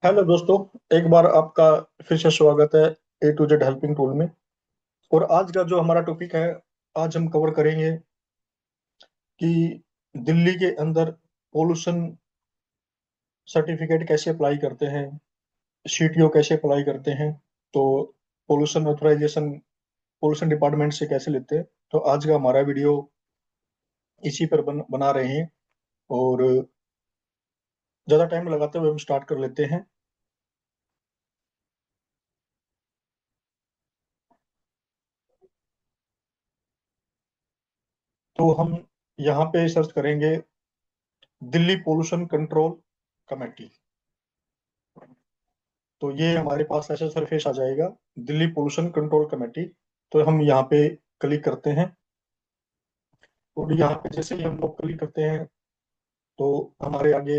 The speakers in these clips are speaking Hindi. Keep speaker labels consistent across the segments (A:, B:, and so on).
A: हेलो दोस्तों। एक बार आपका फिर से स्वागत है ए टू जेड हेल्पिंग टूल में। और आज का जो हमारा टॉपिक है, आज हम कवर करेंगे कि दिल्ली के अंदर पोल्यूशन सर्टिफिकेट कैसे अप्लाई करते हैं, सीटीओ कैसे अप्लाई करते हैं, तो पोल्यूशन ऑथराइजेशन पोल्यूशन डिपार्टमेंट से कैसे लेते हैं। तो आज का हमारा वीडियो इसी पर बना रहे हैं। और ज़्यादा टाइम लगाते हुए हम स्टार्ट कर लेते हैं। तो हम यहाँ पे सर्च करेंगे दिल्ली पोल्यूशन कंट्रोल कमेटी। तो ये हमारे पास ऐसा सरफेस आ जाएगा, दिल्ली पोल्यूशन कंट्रोल कमेटी। तो हम यहाँ पे क्लिक करते हैं। और यहाँ पे जैसे ही हम लोग क्लिक करते हैं तो हमारे आगे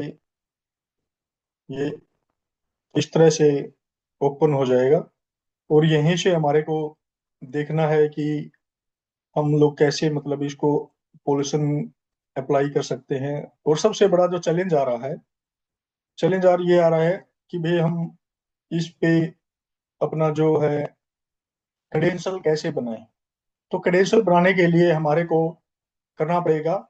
A: ये इस तरह से ओपन हो जाएगा। और यहीं से हमारे को देखना है कि हम लोग कैसे मतलब इसको पोल्यूशन अप्लाई कर सकते हैं। और सबसे बड़ा जो चैलेंज ये आ रहा है कि भाई हम इस पे अपना जो है क्रेडेंशियल कैसे बनाएं। तो क्रेडेंशियल बनाने के लिए हमारे को करना पड़ेगा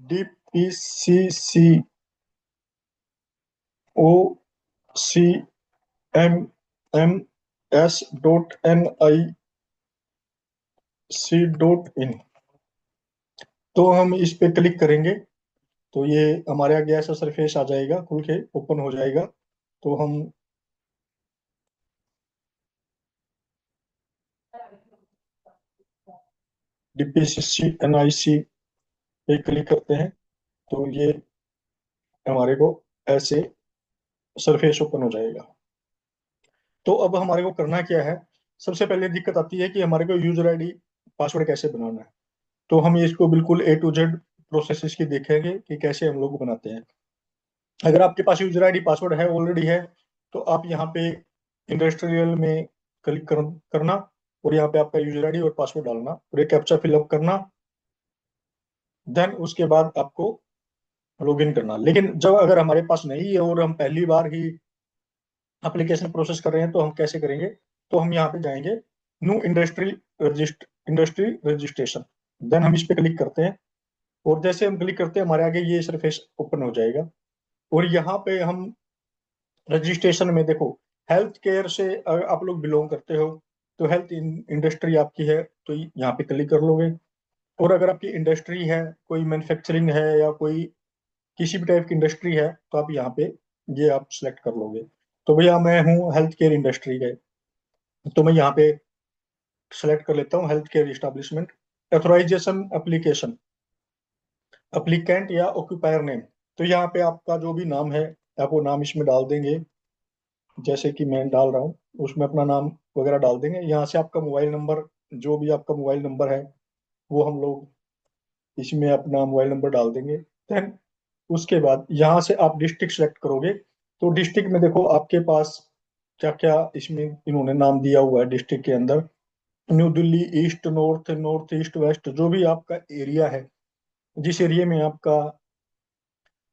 A: DPCCOCMMS.NIC.in। तो हम इस पे क्लिक करेंगे तो ये हमारे आगे ऐसा सरफेस आ जाएगा, खुल के ओपन हो जाएगा। तो हम DPCC NIC पे क्लिक करते हैं तो ये हमारे को ऐसे सरफेस ओपन हो जाएगा। तो अब हमारे को करना क्या है, सबसे पहले दिक्कत आती है कि हमारे को यूजर आईडी पासवर्ड कैसे बनाना है। तो हम इसको बिल्कुल A to Z प्रोसेस इसकी देखेंगे कि कैसे हम लोग बनाते हैं। अगर आपके पास यूजर आईडी पासवर्ड है ऑलरेडी है, तो आप यहाँ पे इंडस्ट्रियल में करना। और यहाँ पे आपका यूजर आईडी और पासवर्ड डालना और एक कैप्चा फिलअप करना। देन उसके बाद आपको लॉगिन करना। लेकिन जब अगर हमारे पास नहीं है और हम पहली बार ही एप्लीकेशन प्रोसेस कर रहे हैं तो हम कैसे करेंगे। तो हम यहाँ पे जाएंगे न्यू इंडस्ट्री रजिस्ट्रेशन। देन हम इस पे क्लिक करते हैं। और जैसे हम क्लिक करते हैं हमारे आगे ये सरफेस ओपन हो जाएगा। और यहाँ पे हम रजिस्ट्रेशन में देखो, हेल्थ केयर से अगर आप लोग बिलोंग करते हो तो हेल्थ इंडस्ट्री आपकी है तो यहाँ पे क्लिक कर लोगे। और अगर आपकी इंडस्ट्री है, कोई मैन्युफैक्चरिंग है या कोई किसी भी टाइप की इंडस्ट्री है, तो आप यहाँ पे ये आप सिलेक्ट कर लोगे। तो भैया मैं हूँ हेल्थ केयर इंडस्ट्री का, तो मैं यहाँ पे सेलेक्ट कर लेता हूँ health care establishment. Authorization application, applicant या ऑक्यूपायर नेम। तो यहाँ पे आपका जो भी नाम है आप वो नाम इसमें डाल देंगे। जैसे कि मैं डाल रहा हूँ उसमें अपना नाम वगैरह डाल देंगे। यहाँ से आपका मोबाइल नंबर, जो भी आपका मोबाइल नंबर है वो हम लोग इसमें अपना मोबाइल नंबर डाल देंगे। देन उसके बाद यहाँ से आप डिस्ट्रिक्ट सेलेक्ट करोगे। तो डिस्ट्रिक्ट में देखो आपके पास क्या क्या इसमें इन्होंने नाम दिया हुआ है डिस्ट्रिक्ट के अंदर। New Delhi, east, north, north east, west, जो भी आपका एरिया है, जिस एरिया में आपका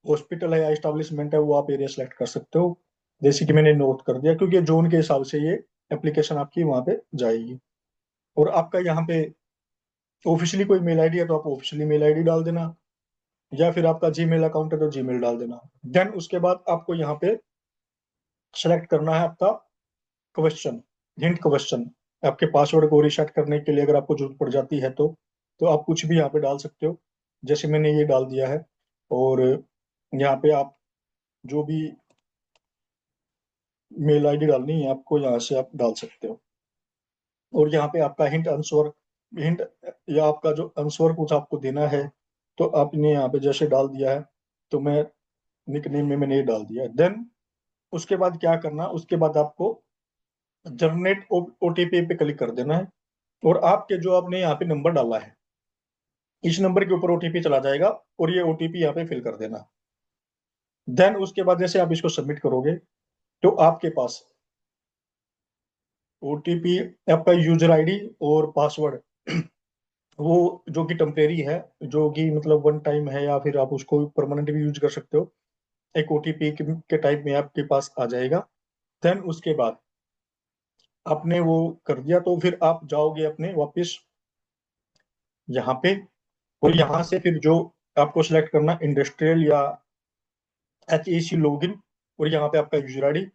A: हॉस्पिटल है या एस्टेब्लिशमेंट है वो आप एरिया सेलेक्ट कर सकते हो। जैसे कि मैंने नोट कर दिया क्योंकि जोन के हिसाब से ये एप्लीकेशन आपकी वहां पे जाएगी। और आपका यहाँ पे ऑफिशियली कोई मेल आईडी है तो आप ऑफिशियली मेल आईडी डाल देना, या फिर आपका जीमेल अकाउंट है तो जीमेल डाल देना। देन उसके बाद आपको यहाँ पे सेलेक्ट करना है आपका क्वेश्चन, हिंट क्वेश्चन। आपके पासवर्ड को रिसेट करने के लिए अगर आपको जरूरत पड़ जाती है तो आप कुछ भी यहाँ पे डाल सकते हो। जैसे मैंने ये डाल दिया है। और यहाँ पे आप जो भी मेल आईडी डालनी है आपको यहाँ से आप डाल सकते हो। और यहाँ पे आपका हिंट या आपका जो आंसर कुछ आपको देना है तो आपने यहाँ पे जैसे डाल दिया है। तो मैं निकनेम में मैंने ये डाल दिया है। देन उसके बाद क्या करना, उसके बाद आपको जनरेट ओटीपी पे क्लिक कर देना है। और आपके जो आपने यहाँ पे नंबर डाला है इस नंबर के ऊपर ओटीपी चला जाएगा और ये ओटीपी यहाँ पे फिल कर देना। देन उसके बाद जैसे आप इसको सबमिट करोगे तो आपके पास ओटीपी, आपका यूजर आईडी और पासवर्ड वो जो कि टेम्परेरी है, जो कि मतलब वन टाइम है या फिर आप उसको परमानेंट भी यूज कर सकते हो, एक ओटीपी के टाइप में आपके पास आ जाएगा। देन उसके बाद आपने वो कर दिया तो फिर आप जाओगे अपने वापस यहाँ पे, और यहाँ से फिर जो आपको सिलेक्ट करना इंडस्ट्रियल या HEC लॉगिन, और यहाँ पे आपका यूजर आईडी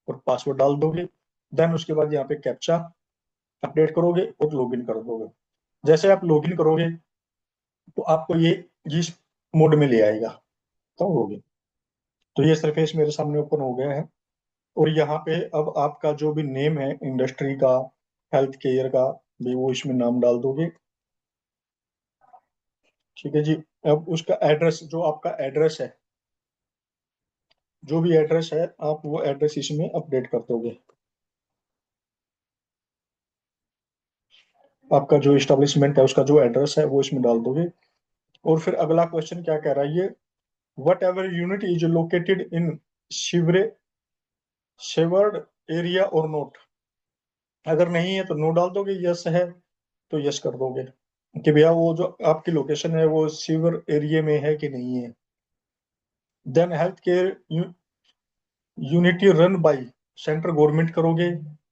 A: और पासवर्ड डाल दोगे। देन उसके बाद यहाँ पे कैप्चा अपडेट करोगे और लॉगिन कर दोगे। जैसे आप लॉगिन करोगे तो आपको ये इस मोड में ले आएगा, तो लॉगिन। तो ये सरफेस मेरे सामने ओपन हो गया है, और यहाँ पे अब आपका जो भी नेम है इंडस्ट्री का, हेल्थ केयर का भी, वो इसमें नाम डाल दोगे। ठीक है जी। अब उसका एड्रेस, जो आपका एड्रेस है, जो भी एड्रेस है आप वो एड्रेस इसमें अपडेट कर दोगे। आपका जो इस्टेब्लिशमेंट है उसका जो एड्रेस है वो इसमें डाल दोगे। और फिर अगला क्वेश्चन क्या कह रहा है ये, whatever unit is located in शिवरे शेवर्ड एरिया और नोट। अगर नहीं है तो नो डाल दोगे, यस है तो यस कर दोगे कि भैया वो जो आपकी लोकेशन है वो सीवर एरिया में है कि नहीं है। Then health care unity run by central government करोगे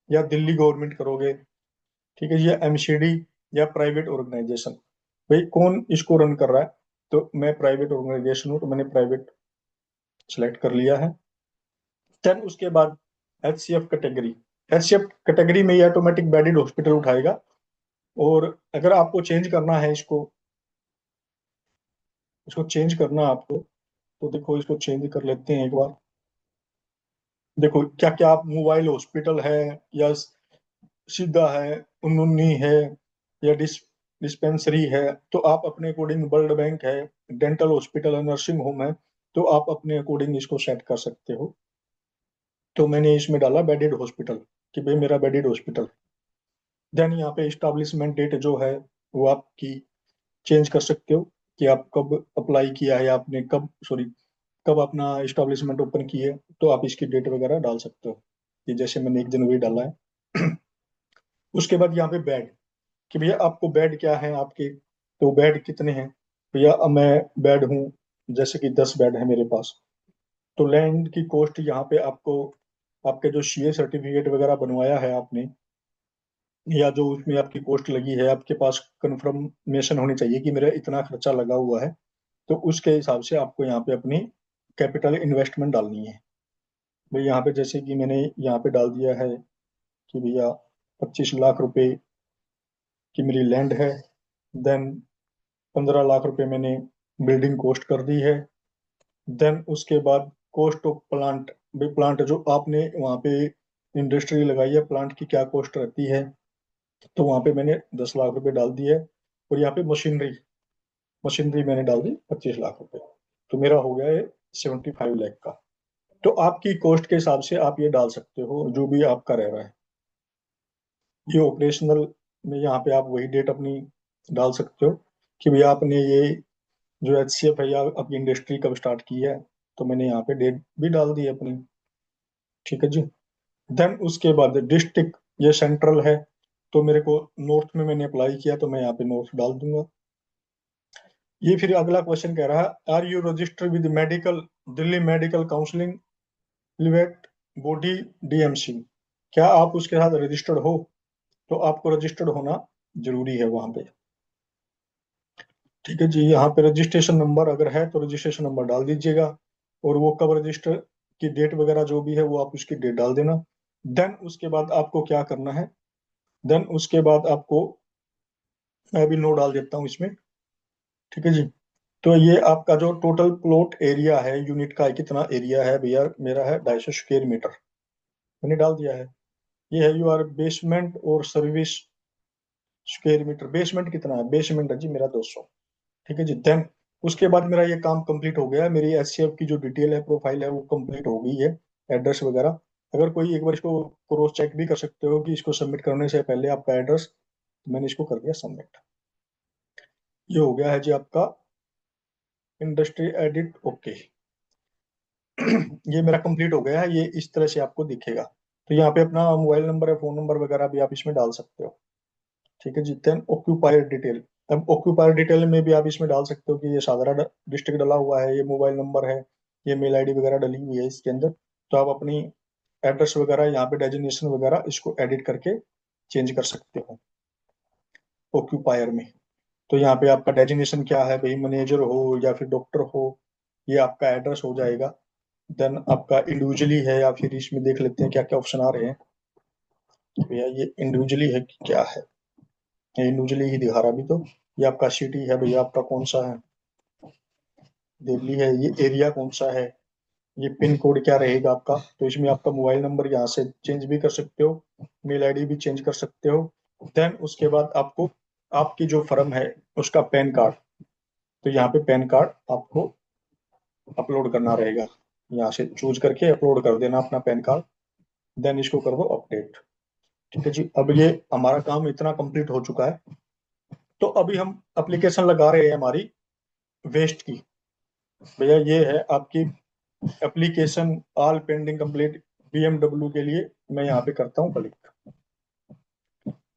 A: या दिल्ली गवर्नमेंट करोगे। ठीक है जी, या MCD या प्राइवेट ऑर्गेनाइजेशन। भाई कौन इसको रन कर रहा है, तो मैं प्राइवेट ऑर्गेनाइजेशन हूँ तो मैंने प्राइवेट सेलेक्ट कर लिया है। देन उसके बाद HCF कैटेगरी, HCF कैटेगरी में ये ऑटोमेटिक बेडेड हॉस्पिटल उठाएगा। और अगर आपको चेंज करना है इसको, चेंज करना है आपको, तो देखो इसको चेंज कर लेते हैं एक बार। देखो क्या क्या आप, मोबाइल हॉस्पिटल है या सीधा है, उन्नुन्नी है या डिस्पेंसरी है, तो आप अपने अकॉर्डिंग, ब्लड बैंक है, डेंटल हॉस्पिटल है, नर्सिंग होम है, तो आप अपने अकॉर्डिंग इसको सेट कर सकते हो। तो मैंने इसमें डाला बेडेड हॉस्पिटल कि भाई मेरा बेडेड हॉस्पिटल। देन यहाँ पे इस्टेब्लिशमेंट डेट जो है वो आपकी चेंज कर सकते हो कि आप कब अप्लाई किया है, आपने कब, सॉरी, कब अपना इस्टेब्लिशमेंट ओपन की है, तो आप इसकी डेट वगैरह डाल सकते हो कि जैसे मैंने 1 जनवरी डाला है। उसके बाद यहाँ पे बेड, कि भैया आपको बेड क्या है आपके, तो बेड कितने हैं। भैया अब मैं बेड हूँ, जैसे कि 10 बेड है मेरे पास। तो लैंड की कॉस्ट यहाँ पे आपको, आपके जो CA सर्टिफिकेट वगैरह बनवाया है आपने, या जो उसमें आपकी कॉस्ट लगी है, आपके पास कंफर्मेशन होनी चाहिए कि मेरा इतना खर्चा लगा हुआ है। तो उसके हिसाब से आपको यहाँ पे अपनी कैपिटल इन्वेस्टमेंट डालनी है। भाई यहाँ पे जैसे कि मैंने यहाँ पे डाल दिया है कि भैया 25 लाख रुपए की मेरी लैंड है। देन 15 लाख रुपए मैंने बिल्डिंग कॉस्ट कर दी है। देन उसके बाद कॉस्ट ऑफ प्लांट, भाई प्लांट जो आपने वहाँ पे इंडस्ट्री लगाई है, प्लांट की क्या कॉस्ट रहती है, तो वहाँ पे मैंने 10 लाख रुपए डाल दिए। और यहाँ पे मशीनरी, मशीनरी मैंने डाल दी 25 लाख रुपए। तो मेरा हो गया है 75 लाख का। तो आपकी कॉस्ट के हिसाब से आप ये डाल सकते हो जो भी आपका रह रहा है। ये ऑपरेशनल में यहाँ पे आप वही डेट अपनी डाल सकते हो कि भैया आपने ये जो HCF है या अपनी इंडस्ट्री कब स्टार्ट की है, तो मैंने यहाँ पे डेट भी डाल दी है अपनी। ठीक है जी। देन उसके बाद डिस्ट्रिक्ट, ये सेंट्रल है, तो मेरे को नॉर्थ में मैंने अप्लाई किया तो मैं यहाँ पे नॉर्थ डाल दूंगा। ये फिर अगला क्वेश्चन कह रहा है, are you registered with medical, Delhi medical counselling लिवेट बॉडी, DMC। क्या आप उसके साथ रजिस्टर्ड हो, तो आपको रजिस्टर्ड होना जरूरी है वहां पे। ठीक है जी। यहाँ पे रजिस्ट्रेशन नंबर अगर है तो रजिस्ट्रेशन नंबर डाल दीजिएगा, और वो कब रजिस्टर की डेट वगैरह जो भी है वो आप उसकी डेट डाल देना। देन उसके बाद आपको क्या करना है, देन उसके बाद आपको, मैं अभी नो डाल देता हूँ इसमें। ठीक है जी। तो ये आपका जो टोटल प्लॉट एरिया है यूनिट का, कितना एरिया है भैया, मेरा है 250 स्क्वायर मीटर, मैंने डाल दिया है। ये है योर बेसमेंट और सर्विस स्क्वायर मीटर, बेसमेंट कितना है, बेसमेंट है जी मेरा 200। ठीक है जी। देन उसके बाद मेरा ये काम कंप्लीट हो गया, मेरी HCF की जो डिटेल है, प्रोफाइल है, वो कंप्लीट हो गई है, एड्रेस वगैरह। अगर कोई एक बार इसको क्रॉस चेक भी कर सकते हो कि इसको सबमिट करने से पहले आपका एड्रेस, तो मैंने इसको कर दिया सबमिट। ये हो गया है जी आपका इंडस्ट्री एडिट, ओके। ये मेरा कंप्लीट हो गया है, ये इस तरह से आपको दिखेगा। तो यहाँ पे अपना मोबाइल नंबर है, फोन नंबर वगैरह भी आप इसमें डाल सकते हो। ठीक है जी। देन ऑक्यूपायर डिटेल, अब ऑक्यूपायर डिटेल में भी आप इसमें डाल सकते हो कि ये सागरा डिस्ट्रिक्ट डला हुआ है, ये मोबाइल नंबर है, ये मेल ID वगैरह डली हुई है इसके अंदर। तो आप अपनी एड्रेस वगैरह यहाँ पे डेजिग्नेशन वगैरह इसको एडिट करके चेंज कर सकते हो ऑक्यूपायर में। तो यहाँ पे आपका डेजिग्नेशन क्या है भाई, मैनेजर हो या फिर डॉक्टर हो, ये आपका एड्रेस हो जाएगा। देन आपका इंडिविजुअली है, या फिर इसमें देख लेते हैं क्या क्या ऑप्शन आ रहे हैं। तो भैया ये इंडिविजुअली है कि क्या है, ये इंडिविजुअली ही दिखा रहा अभी तो। ये आपका सिटी है भैया, आपका कौन सा है, दिल्ली है। ये एरिया कौन सा है, ये पिन कोड क्या रहेगा आपका। तो इसमें आपका मोबाइल नंबर यहाँ से चेंज भी कर सकते हो, मेल आईडी भी चेंज कर सकते हो। देन उसके बाद आपको आपकी जो फर्म है उसका पैन कार्ड, तो यहाँ पे पैन कार्ड आपको अपलोड करना रहेगा। यहाँ से चूज करके अपलोड कर देना अपना पैन कार्ड। देन इसको कर दो अपडेट। ठीक है जी, अब ये हमारा काम इतना कंप्लीट हो चुका है। तो अभी हम एप्लीकेशन लगा रहे हैं हमारी वेस्ट की। भैया ये है आपकी application all pending complete BMW के लिए। मैं यहाँ पे करता हूँ क्लिक।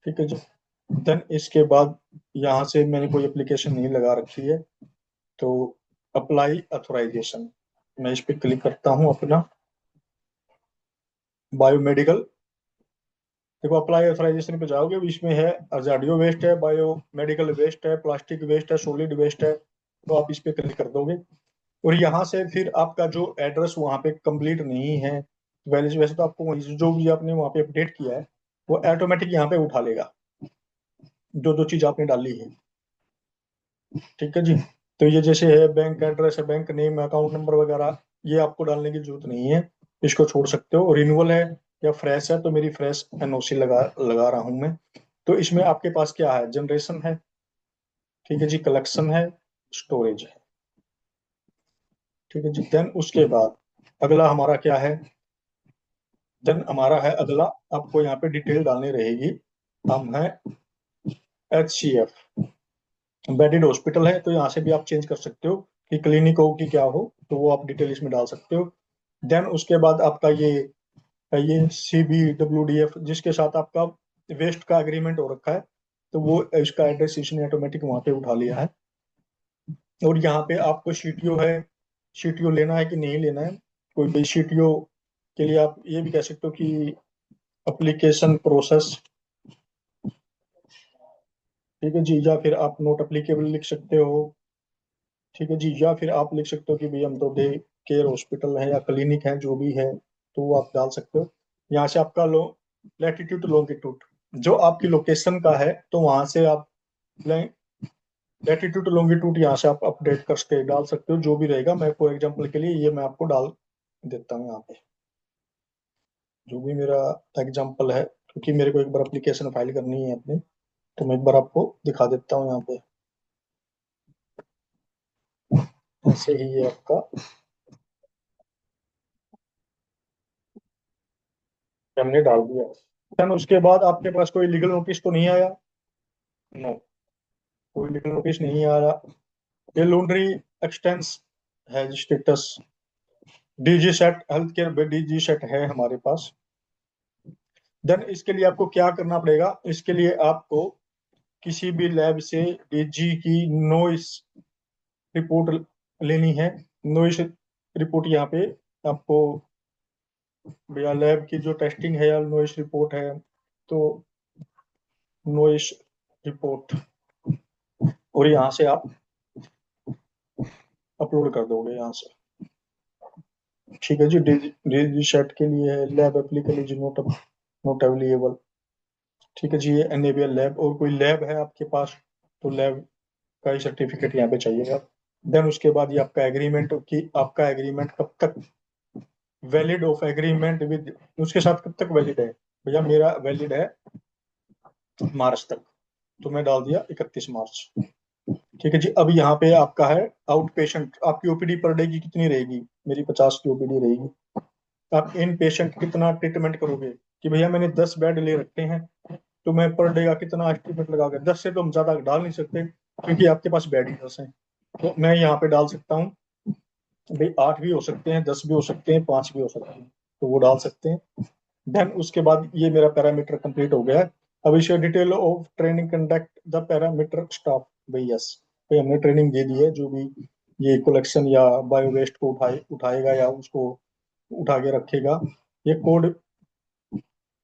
A: ठीक है जी। देन इसके बाद यहाँ से मैंने कोई एप्लीकेशन नहीं लगा रखी है, तो अप्लाई अथोराइजेशन, मैं इस पे क्लिक करता हूँ अपना बायोमेडिकल। देखो अप्लाई अथोराइजेशन पे जाओगे, इसमें है अजाडियो वेस्ट है, बायो मेडिकल वेस्ट है, प्लास्टिक वेस्ट है, सॉलिड वेस्ट है। तो आप इस पे क्लिक कर दोगे और यहाँ से फिर आपका जो एड्रेस वहाँ पे कंप्लीट नहीं है, वैसे वैसे तो आपको जो भी आपने वहाँ पे अपडेट किया है वो ऑटोमेटिक यहाँ पे उठा लेगा जो जो चीज आपने डाली है। ठीक है जी। तो ये जैसे है बैंक एड्रेस है, बैंक नेम, अकाउंट नंबर वगैरह, ये आपको डालने की जरूरत नहीं है, इसको छोड़ सकते हो। रिन्यूअल है या फ्रेश है, तो मेरी फ्रेश NOC लगा लगा रहा हूं मैं। तो इसमें आपके पास क्या है, जनरेशन है, ठीक है जी, कलेक्शन है, स्टोरेज है। ठीक है जी। देन उसके बाद अगला हमारा क्या है, देन हमारा है अगला, आपको यहाँ पे डिटेल डालनी रहेगी। हम है HCF, बेडेड हॉस्पिटल है, तो यहाँ से भी आप चेंज कर सकते हो कि क्लिनिक हो कि क्या हो, तो वो आप डिटेल इसमें डाल सकते हो। देन उसके बाद आपका ये CBWDF जिसके साथ आपका वेस्ट का एग्रीमेंट हो रखा है, तो वो इसका एड्रेस इसने ऑटोमेटिक वहां पे उठा लिया है। और यहाँ पे आपको CTO है, CTO लेना है कि नहीं लेना है, कोई भी CTO के लिए आप ये भी कह सकते हो कि एप्लीकेशन प्रोसेस। ठीक है जी, या फिर आप नोट अप्लीकेबल लिख सकते हो। ठीक है जी, या फिर आप लिख सकते हो कि भाई हम तो डे केयर हॉस्पिटल है या क्लिनिक है जो भी है, तो वो आप डाल सकते हो। यहाँ से आपका लैटिट्यूड लॉन्गिट्यूड जो आपकी लोकेशन का है, तो वहां से आप लैटिट्यूड लॉन्गिट्यूड यहाँ से आप अपडेट करके डाल सकते हो, जो भी रहेगा। मैं फॉर एग्जांपल के लिए ये मैं आपको डाल देता हूँ यहाँ पे, जो भी मेरा एग्जांपल है, क्योंकि मेरे को एक बार एप्लीकेशन फाइल करनी है अपनी, तो मैं एक बार आपको दिखा देता हूँ यहाँ पे। ऐसे ही ये आपका हमने डाल दिया। देन उसके बाद आपके पास कोई लीगल नोटिस तो नहीं आया, नो, कोई लीगल नोटिस नहीं आया। ये लॉन्ड्री एक्सटेंस है status, DG set health care, DG set है हमारे पास। देन इसके लिए आपको क्या करना पड़ेगा, इसके लिए आपको किसी भी लैब से DG की नॉइस रिपोर्ट लेनी है। नॉइस रिपोर्ट यहाँ पे आपको, भैया लैब की जो टेस्टिंग है या नॉइस रिपोर्ट है, तो नॉइस रिपोर्ट, और यहाँ से आप अपलोड कर दोगे यहाँ से। ठीक है जी। DG सेट के लिए है lab applicable is not available. ठीक है जी, ये एनेबल लैब, और कोई लैब है आपके पास तो लैब का ही सर्टिफिकेट यहाँ पे चाहिएगा। देन उसके बाद ये आपका एग्रीमेंट, कि आपका एग्रीमेंट कब तक वैलिड ऑफ एग्रीमेंट विद, उसके साथ कब तक वैलिड है। भैया मेरा वैलिड है मार्च तक, तो मैं डाल दिया 31 मार्च। ठीक है जी। अब यहाँ पे आपका है आउट पेशेंट, आपकी OPD पर डे की कितनी रहेगी, मेरी 50 की OPD रहेगी। आप इन पेशेंट कितना ट्रीटमेंट करोगे, कि भैया मैंने 10 बेड ले रखे हैं, तो मैं पर डे का कितना एस्टिमेट लगा के, 10 से तो हम ज्यादा डाल नहीं सकते क्योंकि आपके पास बेड ही 10 है। तो मैं यहाँ पे डाल सकता हूँ भाई 8 भी हो सकते हैं, 10 भी हो सकते हैं, 5 भी हो सकते हैं, तो वो डाल सकते हैं। देन उसके बाद ये मेरा पैरामीटर कंप्लीट हो गया है। अब इसे detail of training conduct the parameter staff, भाई यस, भाई हमने ट्रेनिंग दे दी है, जो भी ये कलेक्शन या बायो वेस्ट को उठाएगा या उसको उठा के रखेगा, ये कोड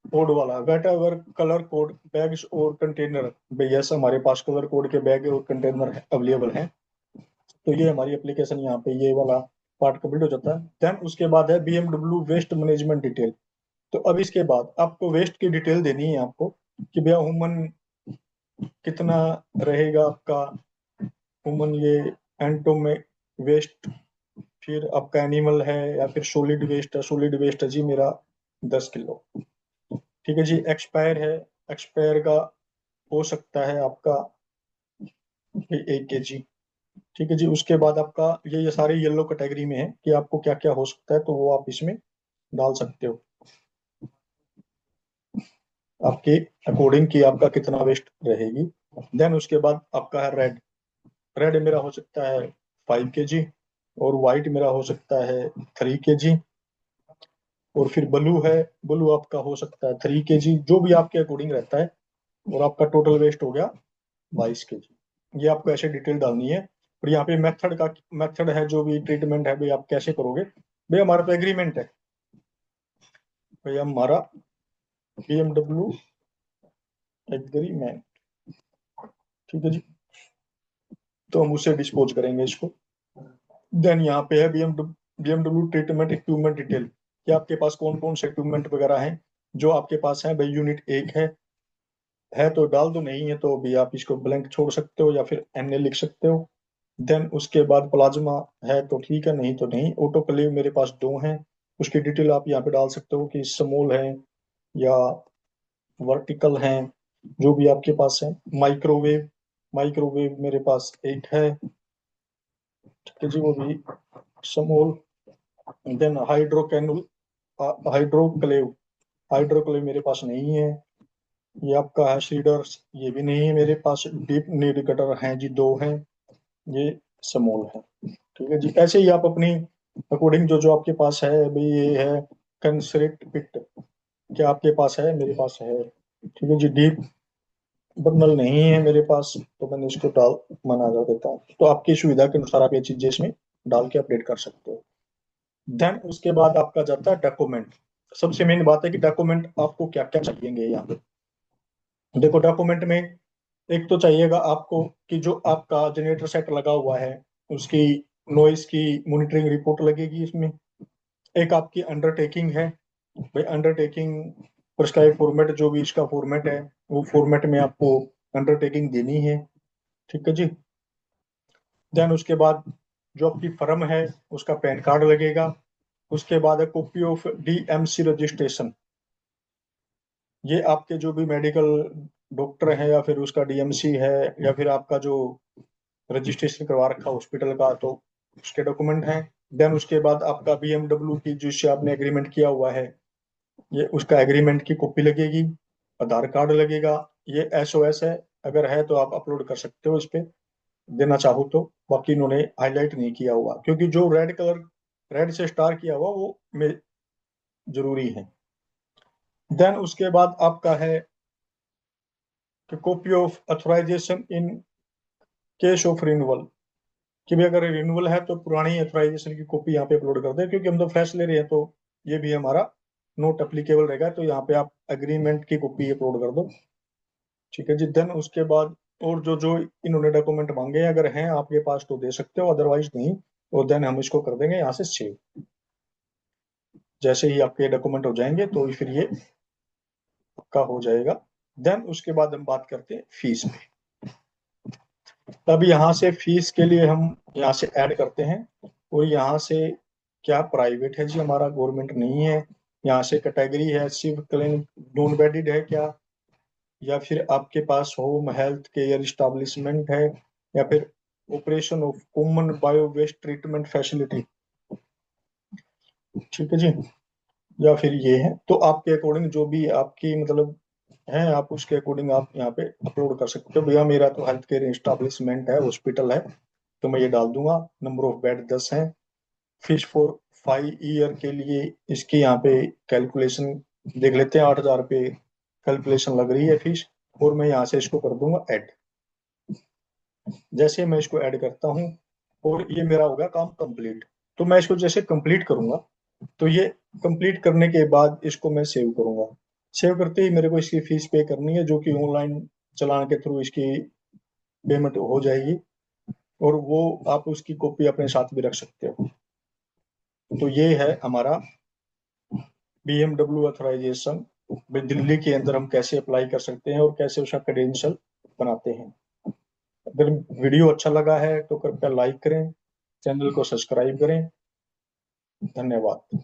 A: कोड वाला whatever colour code bags और कंटेनर, भैया हमारे पास कलर कोड के बैग और कंटेनर अवेलेबल हैं। तो ये हमारी एप्लीकेशन यहाँ पे ये वाला पार्ट कंप्लीट हो जाता है। देन उसके बाद है BMW वेस्ट मैनेजमेंट डिटेल। तो अब इसके बाद आपको वेस्ट की डिटेल देनी है आपको, कि भैया ह्यूमन कितना रहेगा आपका, ह्यूमन ये एंटो में वेस्ट, फिर आपका एनिमल है या फिर सॉलिड वेस्ट है। सॉलिड वेस्ट है जी मेरा 10 किलो। ठीक है जी। एक्सपायर है, एक्सपायर का हो सकता है आपका 1 kg। ठीक है जी। उसके बाद आपका ये सारे येलो कैटेगरी में है कि आपको क्या क्या हो सकता है, तो वो आप इसमें डाल सकते हो आपके अकॉर्डिंग कि आपका कितना वेस्ट रहेगी। देन उसके बाद आपका है रेड। रेड मेरा हो सकता है 5 kg, और वाइट मेरा हो सकता है 3 kg, और फिर ब्लू है, ब्लू आपका हो सकता है 3 kg, जो भी आपके अकॉर्डिंग रहता है। और आपका टोटल वेस्ट हो गया 22 kg। ये आपको ऐसे डिटेल डालनी है। और यहाँ पे मेथड है, जो भी ट्रीटमेंट है भाई आप कैसे करोगे। भाई हमारा तो एग्रीमेंट है, भाई हमारा BMW एग्रीमेंट। ठीक है जी। तो हम उससे डिस्पोज करेंगे इसको। देन यहाँ पे है BMW ट्रीटमेंट इक्विपमेंट डिटेल, कि आपके पास कौन कौन से इक्विपमेंट वगैरह हैं जो आपके पास है। भाई यूनिट 1 है तो डाल दो, नहीं है तो भी आप इसको ब्लैंक छोड़ सकते हो या फिर NA लिख सकते हो। देन उसके बाद प्लाज्मा है तो ठीक है, नहीं तो नहीं। ऑटोक्लेव मेरे पास 2 हैं, उसकी डिटेल आप यहाँ पे डाल सकते हो कि स्मॉल है या वर्टिकल हैं, जो भी आपके पास है। माइक्रोवेव, माइक्रोवेव मेरे पास 1 है। ठीक है जी, वो भी स्मॉल। देन हाइड्रोकैनुल, हाइड्रोक्लेव, हाइड्रोक्लेव मेरे पास नहीं है। ये आपका है सीडर्स, ये भी नहीं है मेरे पास। डीप नीड कटर हैं जी 2 हैं, ये स्मॉल है। ठीक है जी। ऐसे ही आप अपनी अकॉर्डिंग जो जो आपके पास है, भाई ये है कंसरेट पिट, क्या आपके पास है, मेरे पास है। ठीक है जी। डीप बर्नल नहीं है मेरे पास, तो मैंने इसको डाल मना कर देता हूँ। तो आपकी सुविधा के अनुसार आप ये चीजें इसमें डाल के अपडेट कर सकते हो। देन उसके बाद आपका जाता है डॉक्यूमेंट। सबसे मेन बात है कि डॉक्यूमेंट आपको क्या क्या चाहिए यहाँ पे। देखो डॉक्यूमेंट में एक तो चाहिएगा आपको कि जो आपका जनरेटर सेट लगा हुआ है उसकी नॉइस की मॉनिटरिंग रिपोर्ट लगेगी इसमें। एक आपकी अंडरटेकिंग है, भाई अंडरटेकिंग प्रिस्क्राइब फॉर्मेट, जो भी इसका फॉर्मेट है वो फॉर्मेट में आपको अंडरटेकिंग देनी है। ठीक है जी। देन उसके बाद जो आपकी फर्म है उसका पैन कार्ड लगेगा। उसके बाद है कॉपी ऑफ DMC रजिस्ट्रेशन। ये आपके जो भी मेडिकल डॉक्टर है या फिर उसका DMC है, या फिर आपका जो रजिस्ट्रेशन करवा रखा हॉस्पिटल का, तो उसके डॉक्यूमेंट हैं। देन उसके बाद आपका BMW की जिससे आपने एग्रीमेंट किया हुआ है, ये उसका एग्रीमेंट की कॉपी लगेगी। आधार कार्ड लगेगा। ये SOS है, अगर है तो आप अपलोड कर सकते हो इस पे, देना चाहो तो। बाकी इन्होंने हाईलाइट नहीं किया हुआ, क्योंकि जो रेड कलर, रेड से स्टार किया हुआ वो जरूरी है। देन उसके बाद आपका है कि copy of authorisation in case of renewal, कि भाई अगर रिन्यूअल है तो पुरानी अथोराइजेशन की कॉपी यहाँ पे अपलोड कर दें, क्योंकि हम तो फ्रेश ले रहे हैं तो ये भी हमारा नोट अप्लीकेबल रहेगा। तो यहाँ पे आप एग्रीमेंट की कॉपी अपलोड कर दो। ठीक है जी। देन उसके बाद और जो जो इन्होंने डॉक्यूमेंट मांगे हैं, अगर हैं आपके पास तो दे सकते हो, अदरवाइज नहीं। और देन हम इसको कर देंगे यहाँ से सेव। जैसे ही आपके डॉक्यूमेंट हो जाएंगे तो फिर ये आपका हो जाएगा। देन उसके बाद हम बात करते हैं फीस पे। तब यहाँ से फीस के लिए हम यहाँ से ऐड करते हैं, और यहाँ से क्या प्राइवेट है जी हमारा, गवर्नमेंट नहीं है। यहाँ से कैटेगरी है सिर्फ क्लिनिक नॉन बेडेड है क्या, या फिर आपके पास होम हेल्थ केयर स्टैब्लिशमेंट है, या फिर operation of common bio waste treatment facility. ठीक है जी। या फिर ये है, तो आपके अकॉर्डिंग जो भी आपकी मतलब है, आप उसके अकॉर्डिंग आप यहाँ पे अपलोड कर सकते हो। भैया मेरा तो हेल्थ केयर स्टैब्लिशमेंट है, हॉस्पिटल है, तो मैं ये डाल दूंगा। नंबर ऑफ बेड 10 है। फीस फॉर 5 ईयर के लिए इसकी यहाँ पे कैलकुलेशन देख लेते हैं। 8,000 रुपये कैलकुलेशन लग रही है फीस, और मैं यहाँ से इसको कर दूंगा ऐड। जैसे मैं इसको ऐड करता हूँ और ये मेरा हो गया काम कंप्लीट। तो मैं इसको जैसे कंप्लीट करूंगा तो ये कंप्लीट करने के बाद इसको मैं सेव करूंगा। सेव करते ही मेरे को इसकी फीस पे करनी है, जो कि ऑनलाइन चलान के थ्रू इसकी पेमेंट हो जाएगी, और वो आप उसकी कॉपी अपने साथ भी रख सकते हो। तो ये है हमारा BMW ऑथराइजेशन दिल्ली के अंदर हम कैसे अप्लाई कर सकते हैं और कैसे उसका क्रेडेंशियल बनाते हैं। अगर वीडियो अच्छा लगा है तो कृपया लाइक करें, चैनल को सब्सक्राइब करें। धन्यवाद।